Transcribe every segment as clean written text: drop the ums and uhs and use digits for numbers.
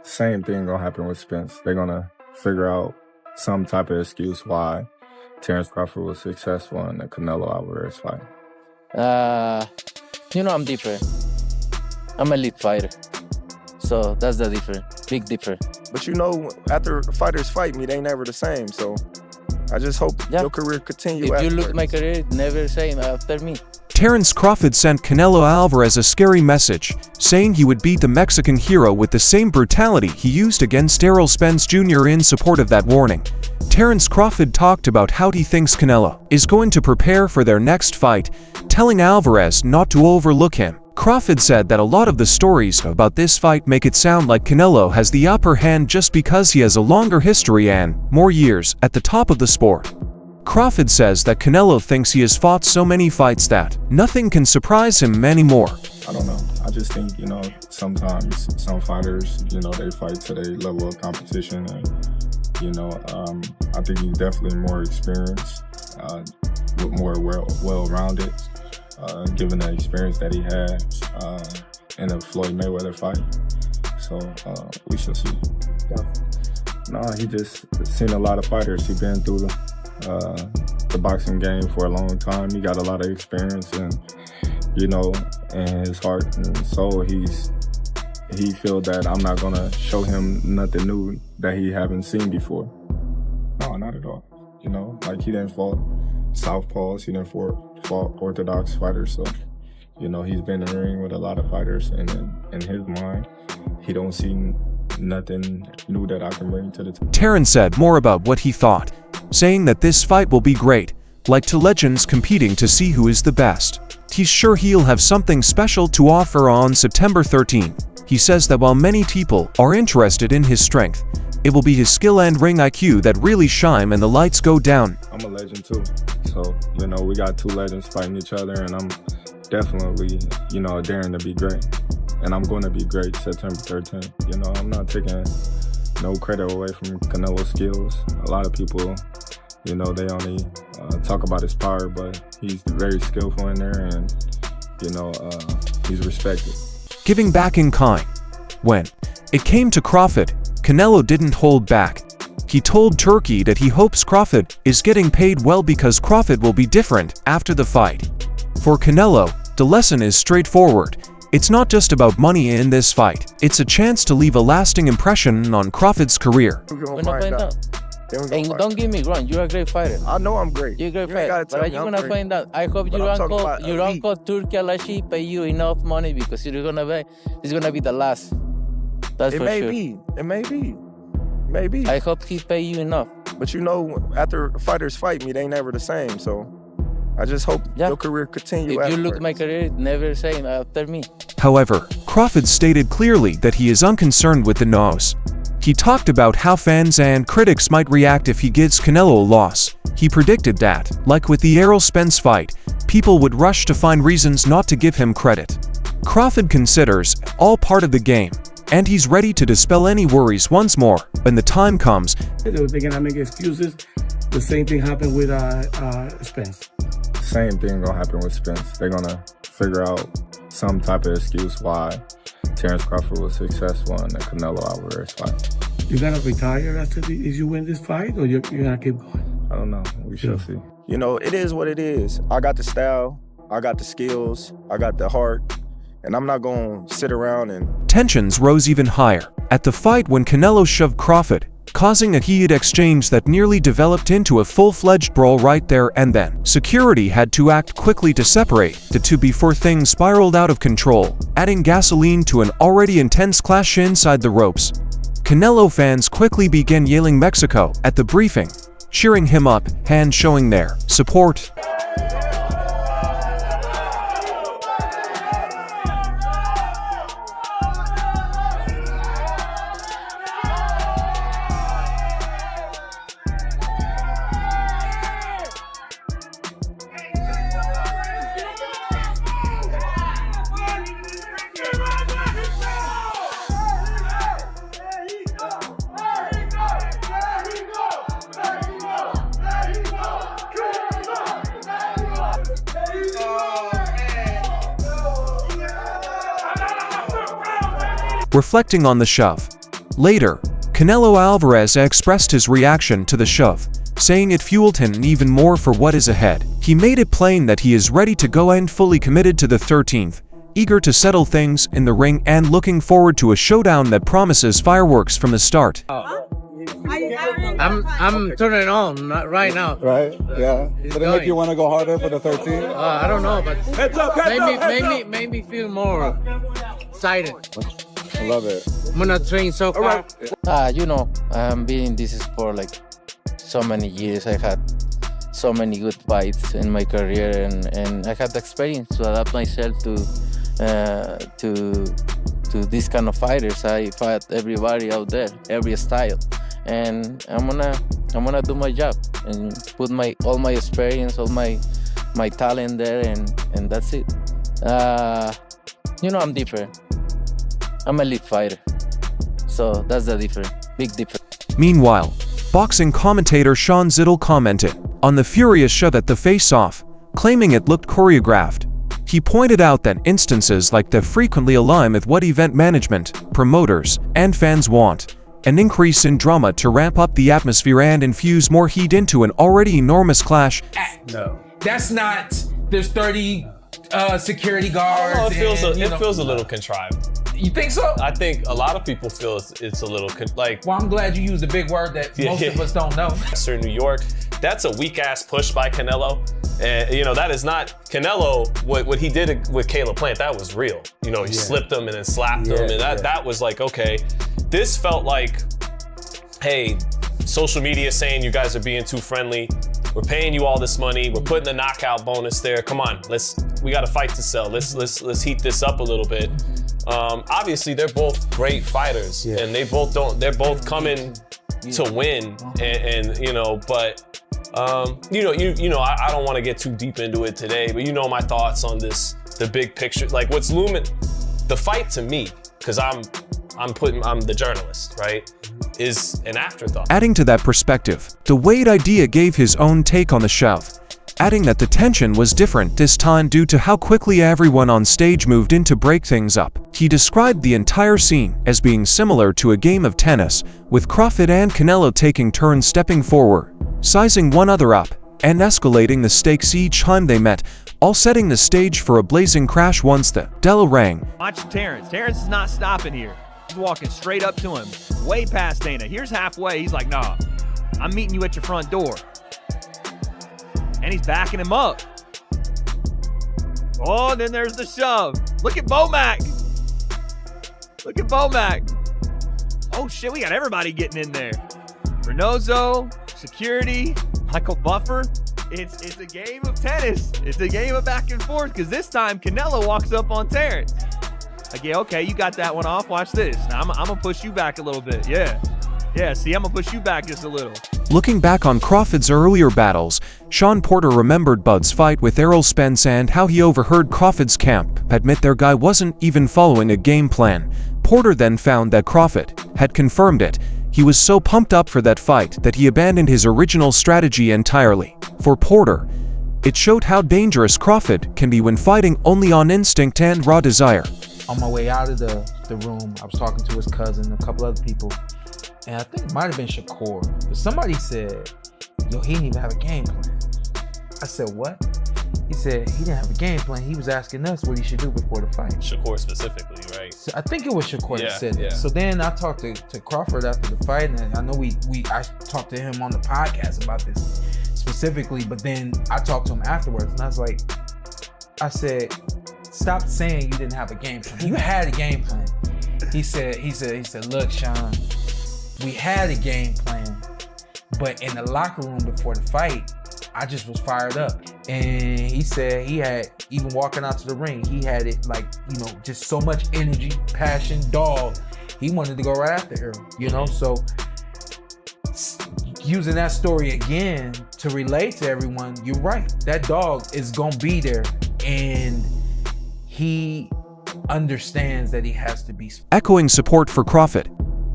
Same thing gonna happen with Spence. They're gonna figure out some type of excuse why Terence Crawford was successful in the Canelo Alvarez fight. I'm different. I'm a elite fighter. So that's the difference, big difference. But after fighters fight me, they never the same. So I just hope your career continue. If you look at my career, never same after me. Terence Crawford sent Canelo Alvarez a scary message, saying he would beat the Mexican hero with the same brutality he used against Errol Spence Jr. in support of that warning. Terence Crawford talked about how he thinks Canelo is going to prepare for their next fight, telling Alvarez not to overlook him. Crawford said that a lot of the stories about this fight make it sound like Canelo has the upper hand just because he has a longer history and more years at the top of the sport. Crawford says that Canelo thinks he has fought so many fights that nothing can surprise him anymore. I don't know. I just think, sometimes some fighters, they fight to their level of competition. And, I think he's definitely more experienced, more well-rounded, given the experience that he had in a Floyd Mayweather fight. So we shall see. No, he just seen a lot of fighters. He's been through the boxing game for a long time. He got a lot of experience, and in his heart and soul, he feel that I'm not gonna show him nothing new that he haven't seen before. No, not at all. He didn't fought southpaws, he didn't fought orthodox fighters. So, he's been in the ring with a lot of fighters, and in his mind, he don't see nothing new that I can bring to the table. Terence said more about what he thought, saying that this fight will be great, like two legends competing to see who is the best. He's sure he'll have something special to offer on September 13. He says that while many people are interested in his strength, it will be his skill and ring IQ that really shine and the lights go down. I'm a legend too, so we got two legends fighting each other, and I'm definitely daring to be great, and I'm going to be great September 13th. I'm not taking no credit away from Canelo's skills. A lot of people, they only talk about his power, but he's very skillful in there, and he's respected. Giving back in kind. When it came to Crawford, Canelo didn't hold back. He told Turkey that he hopes Crawford is getting paid well because Crawford will be different after the fight. For Canelo, the lesson is straightforward. It's not just about money in this fight. It's a chance to leave a lasting impression on Crawford's career. We're gonna find out. And don't get me wrong, you're a great fighter. I know I'm great. You're a great fighter, but are you gonna find out? I hope your uncle Turkey Alashi pay you enough money, because it's gonna be the last. That's for sure. It may be. Maybe. I hope he pay you enough. But after fighters fight me, they never the same. So I just hope your career continue. If you look at my career, never same after me. However, Crawford stated clearly that he is unconcerned with the nose. He talked about how fans and critics might react if he gives Canelo a loss. He predicted that, like with the Errol Spence fight, people would rush to find reasons not to give him credit. Crawford considers all part of the game, and he's ready to dispel any worries once more when the time comes. They're gonna make excuses. The same thing happened with Spence. Same thing gonna happen with Spence. They're gonna figure out some type of excuse why Terence Crawford was successful in the Canelo Alvarez fight. You gonna retire after if you win this fight, or you're gonna keep going? I don't know. We shall see. It is what it is. I got the style, I got the skills, I got the heart, and I'm not gonna sit around and... Tensions rose even higher at the fight when Canelo shoved Crawford, causing a heated exchange that nearly developed into a full-fledged brawl right there and then. Security had to act quickly to separate the two before things spiraled out of control, adding gasoline to an already intense clash inside the ropes. Canelo fans quickly began yelling Mexico at the briefing, cheering him up and showing their support. Reflecting on the shove, Later, Canelo Alvarez expressed his reaction to the shove, saying it fueled him even more for what is ahead. He made it plain that he is ready to go and fully committed to the 13th, eager to settle things in the ring and looking forward to a showdown that promises fireworks from the start. I'm turning on right now. Right? Yeah. It's Did it make you want to go harder for the 13th? I don't know, but made me feel more excited. I love it. I'm gonna train so far. You know, I've been in this sport like so many years. I had so many good fights in my career, and I had the experience to adapt myself to these kind of fighters. I fight everybody out there, every style, and I'm gonna do my job and put all my experience, all my talent there, and that's it. You know, I'm different. I'm a elite fighter, so that's the difference, big difference. Meanwhile, boxing commentator Sean Zittle commented on the furious shove at the face-off, claiming it looked choreographed. He pointed out that instances like that frequently align with what event management, promoters, and fans want: an increase in drama to ramp up the atmosphere and infuse more heat into an already enormous clash. No. That's not, there's 30 security guards. Oh, it feels a little contrived. You think so? I think a lot of people feel it's a little like. Well, I'm glad you used a big word that most of us don't know. New York, that's a weak ass push by Canelo, and you know that is not Canelo. What he did with Caleb Plant, that was real. You know, he slipped him and then slapped him, and that was like, okay. This felt like, hey, social media saying you guys are being too friendly. We're paying you all this money. We're putting the knockout bonus there. Come on, we got a fight to sell. Let's heat this up a little bit. Obviously, they're both great fighters, and they're both coming to win, and you know, but you know, I don't want to get too deep into it today, but you know my thoughts on this, the big picture, like what's looming, the fight to me, because I'm the journalist, right, is an afterthought. Adding to that perspective, the Wade idea gave his own take on the shove, adding that the tension was different this time due to how quickly everyone on stage moved in to break things up. He described the entire scene as being similar to a game of tennis, with Crawford and Canelo taking turns stepping forward, sizing one another up, and escalating the stakes each time they met, all setting the stage for a blazing crash once the bell rang. Watch Terence. Terence is not stopping here. He's walking straight up to him, way past Dana. Here's halfway. He's like, nah, I'm meeting you at your front door. And he's backing him up. Oh, and then there's the shove. Look at Bomac. Look at Bomac. Oh shit, we got everybody getting in there. Reynoso, security, Michael Buffer. It's a game of tennis. It's a game of back and forth, because this time Canelo walks up on Terence. Like, yeah, okay, you got that one off. Watch this. Now I'm gonna push you back a little bit. Yeah, see, I'm gonna push you back just a little. Looking back on Crawford's earlier battles, Sean Porter remembered Bud's fight with Errol Spence and how he overheard Crawford's camp admit their guy wasn't even following a game plan. Porter then found that Crawford had confirmed it. He was so pumped up for that fight that he abandoned his original strategy entirely. For Porter, it showed how dangerous Crawford can be when fighting only on instinct and raw desire. On my way out of the room, I was talking to his cousin and a couple other people, and I think it might have been Shakur, but somebody said, yo, he didn't even have a game plan. I said, what? He said he didn't have a game plan. He was asking us what he should do before the fight. Shakur specifically, right? So I think it was Shakur that said that. So then I talked to Crawford after the fight, and I know I talked to him on the podcast about this specifically, but then I talked to him afterwards, and I said, stop saying you didn't have a game plan. You had a game plan. He said, look, Sean, we had a game plan, but in the locker room before the fight, I just was fired up. And he said he had, even walking out to the ring, he had it like, you know, just so much energy, passion, dog. He wanted to go right after Errol, you know? So using that story again to relate to everyone, you're right. That dog is gonna be there, and he understands that he has to be. Echoing support for Crawford,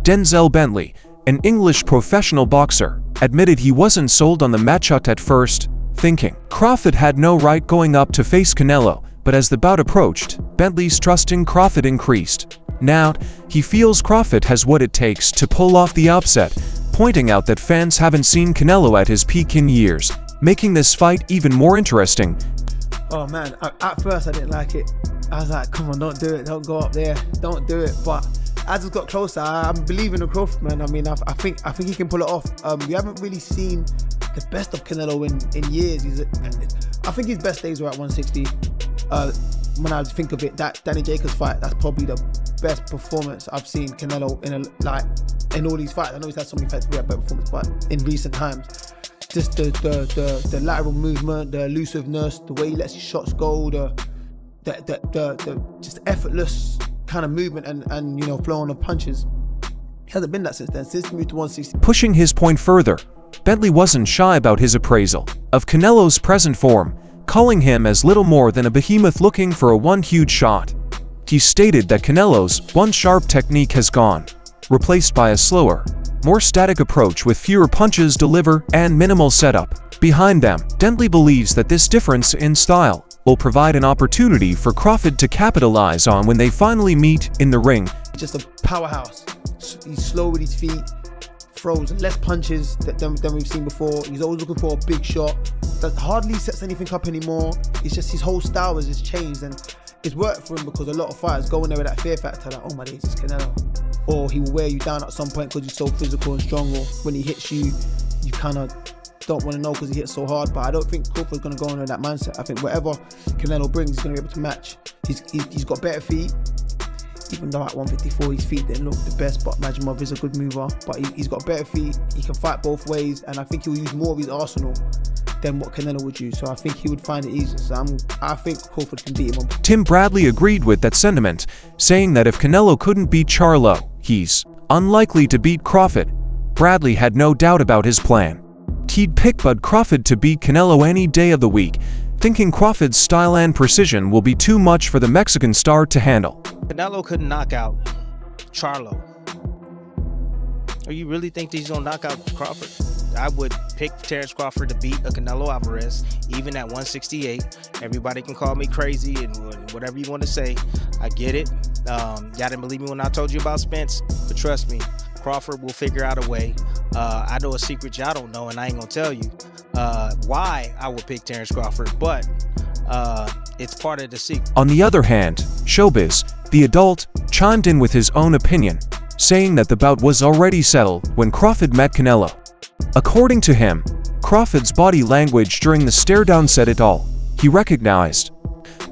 Denzel Bentley, an English professional boxer, admitted he wasn't sold on the matchup at first, thinking Crawford had no right going up to face Canelo, but as the bout approached, Bentley's trust in Crawford increased. Now, he feels Crawford has what it takes to pull off the upset, pointing out that fans haven't seen Canelo at his peak in years, making this fight even more interesting. Oh man, at first I didn't like it. I was like, come on, don't do it, don't go up there, don't do it. But as it's got closer, I'm believing in Crawford, man. I mean, I think he can pull it off. We haven't really seen the best of Canelo in years. I think his best days were at 160. When I think of it, that Danny Jacobs fight, that's probably the best performance I've seen Canelo in all these fights. I know he's had so many fights where he had better performance, but in recent times, just the lateral movement, the elusiveness, the way he lets his shots go, the just effortless kind of movement and you know, flow on the punches. He hasn't been that since then. Since he moved to 160. Pushing his point further, Bentley wasn't shy about his appraisal of Canelo's present form, calling him as little more than a behemoth looking for a one huge shot. He stated that Canelo's one sharp technique has gone, replaced by a slower, more static approach with fewer punches deliver and minimal setup. Behind them, Bentley believes that this difference in style will provide an opportunity for Crawford to capitalize on when they finally meet in the ring. Just a powerhouse. He's slow with his feet, throws less punches than we've seen before. He's always looking for a big shot. That hardly sets anything up anymore. It's just his whole style has just changed, and it's worked for him because a lot of fighters go in there with that fear factor, like, oh my days, it's Canelo. Or he will wear you down at some point because he's so physical and strong, or when he hits you, you kind of don't want to know because he hits so hard. But I don't think Crawford's going to go in with that mindset. I think whatever Canelo brings, he's going to be able to match. He's got better feet. Even though at 154 his feet didn't look the best, but Majimov is a good mover. But he's got better feet, he can fight both ways, and I think he'll use more of his arsenal than what Canelo would use. So I think he would find it easier. So I think Crawford can beat him. Tim Bradley agreed with that sentiment, saying that if Canelo couldn't beat Charlo, he's unlikely to beat Crawford. Bradley had no doubt about his plan. He'd pick Bud Crawford to beat Canelo any day of the week, thinking Crawford's style and precision will be too much for the Mexican star to handle. Canelo couldn't knock out Charlo. Or you really think that he's gonna knock out Crawford? I would pick Terence Crawford to beat a Canelo Alvarez, even at 168. Everybody can call me crazy and whatever you want to say. I get it. Y'all didn't believe me when I told you about Spence, but trust me, Crawford will figure out a way. I know a secret y'all don't know, and I ain't gonna tell you why I would pick Terence Crawford, but it's part of the secret. On the other hand, Showbiz, the adult, chimed in with his own opinion, saying that the bout was already settled when Crawford met Canelo. According to him, Crawford's body language during the Staredown said it all. He recognized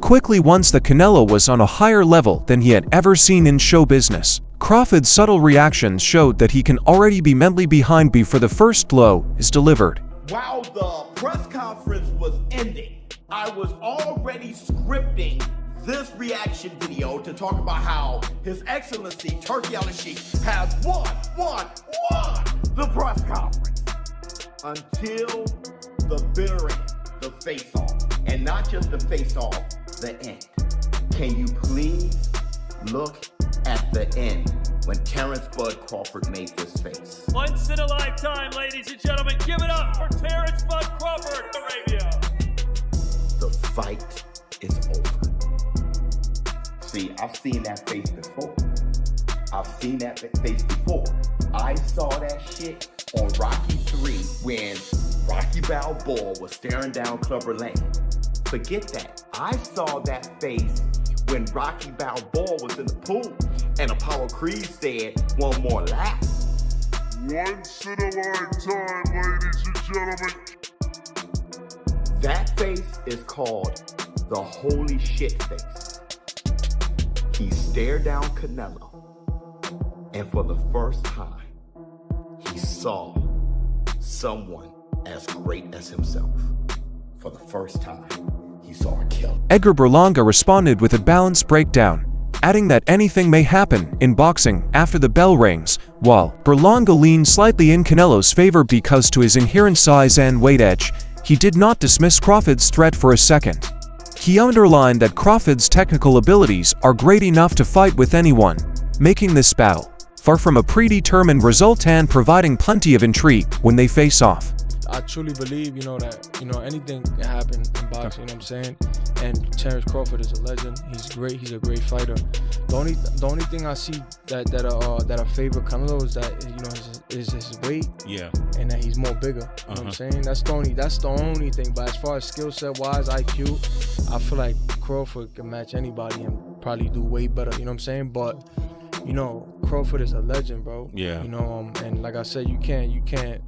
quickly once that Canelo was on a higher level than he had ever seen in show business. Crawford's subtle reactions showed that he can already be mentally behind before the first blow is delivered. While the press conference was ending, I was already scripting this reaction video to talk about how His Excellency Turkey Al-Sheikh has won the press conference until the bitter end, the face-off, and not just the face-off, the end. Can you please look at the end when Terence Bud Crawford made this face? Once in a lifetime, ladies and gentlemen, give it up for Terence Bud Crawford, Arabia. The fight is over. See, I've seen that face before. I saw that shit on Rocky 3 when Rocky Balboa was staring down Clubber Lane. Forget that. I saw that face when Rocky Balboa was in the pool and Apollo Creed said, one more lap. Once in a lifetime, ladies and gentlemen. That face is called the holy shit face. He stared down Canelo, and for the first time, he saw someone as great as himself. For the first time, he saw a killer. Edgar Berlanga responded with a balanced breakdown, adding that anything may happen in boxing after the bell rings, while Berlanga leaned slightly in Canelo's favor because to his inherent size and weight edge, he did not dismiss Crawford's threat for a second. He underlined that Crawford's technical abilities are great enough to fight with anyone, making this battle far from a predetermined result and providing plenty of intrigue when they face off. I truly believe, you know, that, you know, anything can happen in boxing, you know what I'm saying? And Terence Crawford is a legend. He's great. He's a great fighter. The only thing I see that I favor Canelo is that, you know, is his weight. Yeah. And that he's more bigger. You know what I'm saying? That's the only thing. But as far as skill set wise, IQ, I feel like Crawford can match anybody and probably do way better. You know what I'm saying? But you know, Crawford is a legend, bro. Yeah. You know, and like I said, you can't.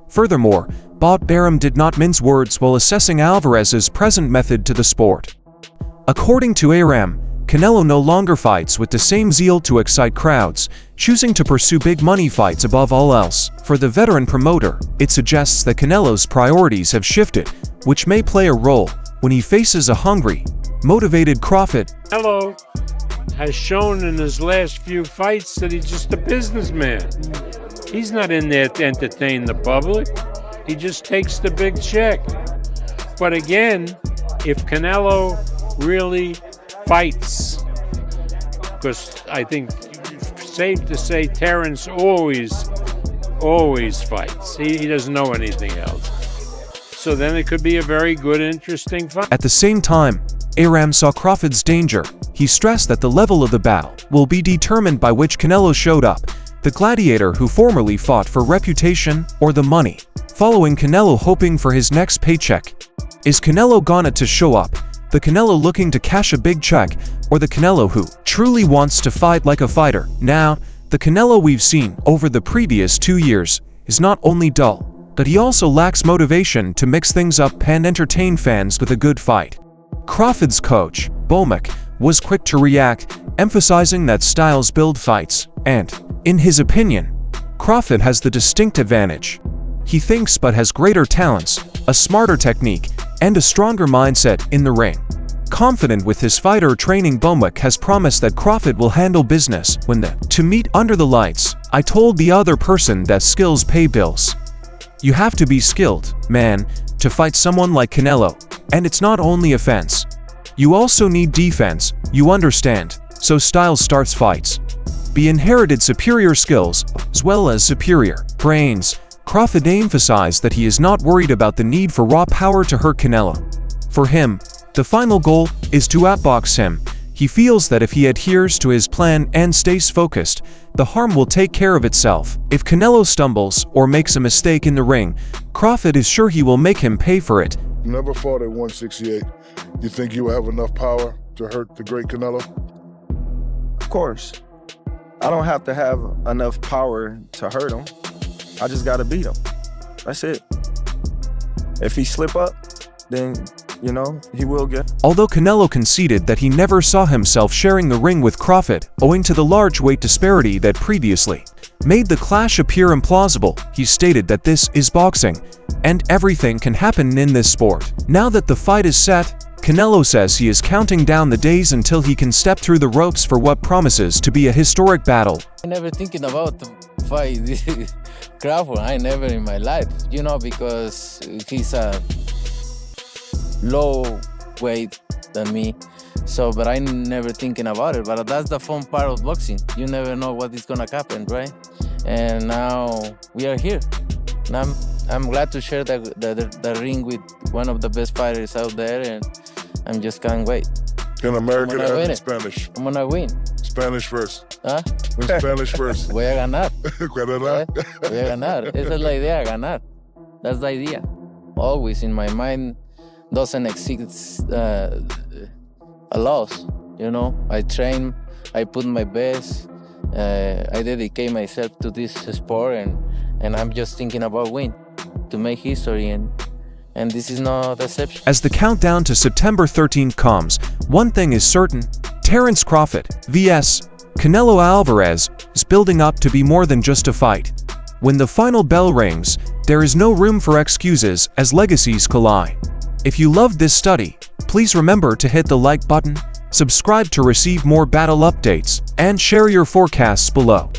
Furthermore, Bob Arum did not mince words while assessing Alvarez's present method to the sport. According to Arum, Canelo no longer fights with the same zeal to excite crowds, choosing to pursue big money fights above all else. For the veteran promoter, it suggests that Canelo's priorities have shifted, which may play a role when he faces a hungry, motivated Crawford. Canelo has shown in his last few fights that he's just a businessman. He's not in there to entertain the public. He just takes the big check. But again, if Canelo really fights, because I think it's safe to say Terence always fights. He doesn't know anything else. So then it could be a very good, interesting fight. At the same time, Arum saw Crawford's danger. He stressed that the level of the battle will be determined by which Canelo showed up, the gladiator who formerly fought for reputation or the money, following Canelo hoping for his next paycheck. Is Canelo gonna to show up, the Canelo looking to cash a big check, or the Canelo who truly wants to fight like a fighter? Now, the Canelo we've seen over the previous 2 years is not only dull, but he also lacks motivation to mix things up and entertain fans with a good fight. Crawford's coach, Bomac, was quick to react, emphasizing that styles build fights, and, in his opinion, Crawford has the distinct advantage. He thinks but has greater talents, a smarter technique, and a stronger mindset in the ring. Confident with his fighter training, Bomac has promised that Crawford will handle business when to meet under the lights. I told the other person that skills pay bills. You have to be skilled, man, to fight someone like Canelo, and it's not only offense. You also need defense, you understand, so style starts fights. Be inherited superior skills, as well as superior brains. Crawford emphasized that he is not worried about the need for raw power to hurt Canelo. For him, the final goal is to outbox him. He feels that if he adheres to his plan and stays focused, the harm will take care of itself. If Canelo stumbles or makes a mistake in the ring, Crawford is sure he will make him pay for it. You never fought at 168. You think you will have enough power to hurt the great Canelo? Of course. I don't have to have enough power to hurt him. I just gotta beat him. That's it. If he slip up, then, you know, he will get. Although Canelo conceded that he never saw himself sharing the ring with Crawford, owing to the large weight disparity that previously made the clash appear implausible, he stated that this is boxing, and everything can happen in this sport. Now that the fight is set, Canelo says he is counting down the days until he can step through the ropes for what promises to be a historic battle. I never thinking about the fight Crawford. I never in my life, you know, because he's a low weight than me. So, but I never thinking about it. But that's the fun part of boxing. You never know what is gonna happen, right? And now we are here. And I'm glad to share the ring with one of the best fighters out there, and I'm just can't wait. In American or in Spanish? I'm gonna win. Spanish first. ¿Ah? In Spanish first. Voy a ganar. Voy a ganar. Esa es la idea, ganar. That's the idea. Always in my mind doesn't exist a loss. You know, I train, I put my best, I dedicate myself to this sport, and I'm just thinking about win, to make history, and this is no deception. As the countdown to September 13th comes, one thing is certain: Terence Crawford vs. Canelo Alvarez is building up to be more than just a fight. When the final bell rings, there is no room for excuses as legacies collide. If you loved this study, please remember to hit the like button, subscribe to receive more battle updates, and share your forecasts below.